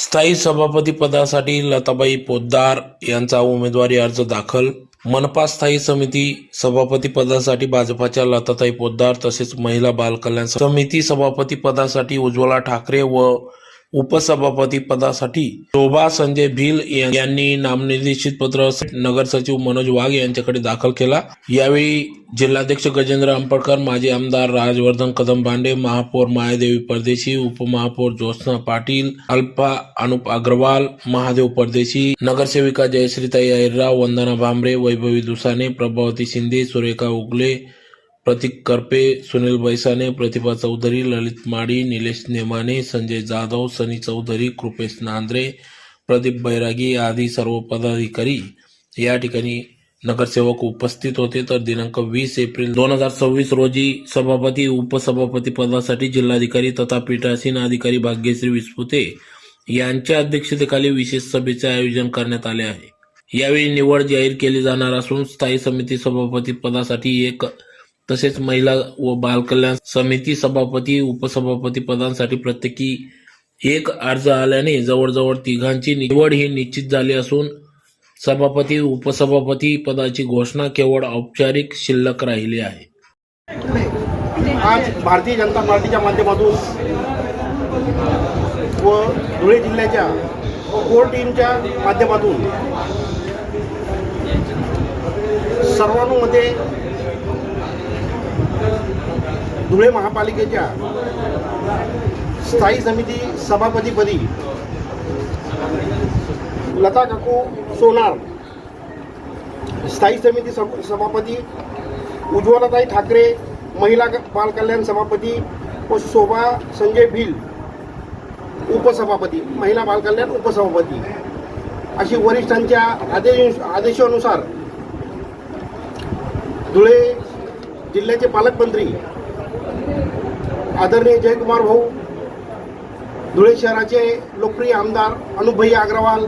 स्थायी सभापती पदासाठी लताबाई पोद्दार यांचा उमेदवारी अर्ज दाखल. मनपा स्थायी समिती सभापती पदासाठी भाजपाच्या लताताई पोद्दार तसेच महिला बाल कल्याण समिती सभापती पदासाठी उज्ज्वला ठाकरे व उपसभापती पदासाठी शोभा संजय भिल यांनी नामनिर्देशित पत्र नगर सचिव मनोज वाघ यांच्याकडे दाखल केला. यावेळी जिल्हाध्यक्ष गजेंद्र अंपडकर, माजी आमदार राजवर्धन कदम बांडे, महापौर मायादेवी परदेशी, उपमहापौर ज्योत्सना पाटील, अल्पा अनुप अग्रवाल, महादेव परदेशी, नगरसेविका जयश्रीताई अहिरराव, वंदना भांबरे, वैभवी दुसाने, प्रभावती शिंदे, सुरेखा उगले, प्रतीक करपे, सुनील बैसाने, प्रतिभा चौधरी, ललित माडी, निलेश नेमाने, संजय जाधव, सनी चौधरी, कृपेश नांद्रे, प्रदीप बैरागी आदी सर्व पदाधिकारी या ठिकाणी नगरसेवक उपस्थित होते. तर दिनांक 20 एप्रिल 2026 रोजी सभापती उपसभापती पदासाठी जिल्हाधिकारी तथा पीठासीन अधिकारी भाग्यश्री विस्पुते यांच्या अध्यक्षतेखाली विशेष सभेचे आयोजन करण्यात आले आहे. यावेळी निवड जाहीर केली जाणार असून स्थायी समिती सभापती पदासाठी एक तसेच महिला व बाल कल्याण समिती सभापती उपसभापती पदांसाठी प्रत्येकी एक अर्ज आल्याने जवळजवळ तिघांची निवड ही निश्चित झाली असून सभापती उपसभापती पदाची घोषणा केवळ औपचारिक शिल्लक राहिली आहे. आज भारतीय जनता पार्टीच्या माध्यमातून व धुळे जिल्ह्याच्या कोर टीमच्या माध्यमातून सर्वानुमते धुळे महापालिकेच्या स्थायी समिती सभापतीपदी लता काकू सोनार, स्थायी समिती सभापती उज्ज्वलाताई ठाकरे, महिला बाल कल्याण सभापती व शोभा संजय भिल उपसभापती, महिला बाल कल्याण उपसभापती अशी वरिष्ठांच्या आदेशानुसार धुळे जिल्ह्याचे पालकमंत्री आदरणीय जयकुमार भाऊ, धुळे शहराचे लोकप्रिय आमदार अनुपभाई अग्रवाल,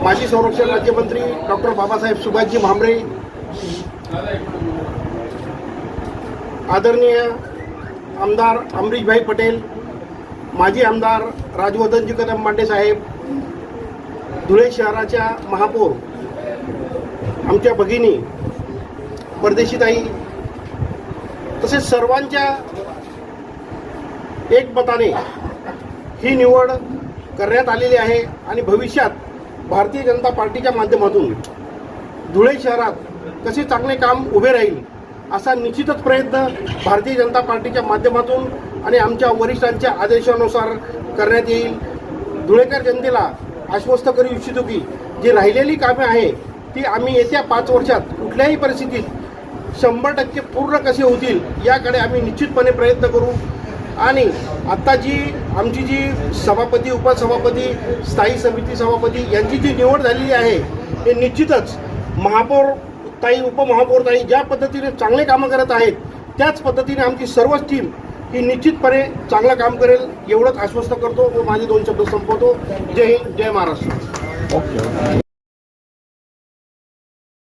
माजी संरक्षण राज्यमंत्री डॉक्टर बाबासाहेब सुभाषजी भामरे, आदरणीय आमदार अमरीशभाई पटेल, माजी आमदार राजवर्धनजी कदम बांडे साहेब, धुळे शहराच्या महापौर आमच्या भगिनी परदेशीताई तसेच सर्वांच्या एकमताने ही निवड करण्यात आलेली आहे आणि भविष्यात भारतीय जनता पार्टीच्या माध्यमातून धुळे शहरात कसे चांगले काम उभे राहील असा निश्चितच प्रयत्न भारतीय जनता पार्टीच्या माध्यमातून आणि आमच्या वरिष्ठांच्या आदेशानुसार करण्यात येईल. धुळेकर जनतेला आश्वस्त करू इच्छितो की जी राहिलेली कामे आहे ती आम्ही येत्या 5 वर्षात कुठल्याही परिस्थितीत 100% पूर्ण कसे होतील याकडे आम्ही निश्चितपणे प्रयत्न करू. आणि आत्ता आमची जी सभापती उपसभापती स्थायी समिती सभापती यांची जी निवड झालेली आहे हे निश्चितच महापौर ताई उपमहापौर ताई ज्या पद्धतीने चांगले कामं करत आहेत त्याच पद्धतीने आमची सर्वच टीम ही निश्चितपणे चांगलं काम करेल एवढंच आश्वस्त करतो व माझे 2 शब्द संपवतो. जय हिंद, जय महाराष्ट्र.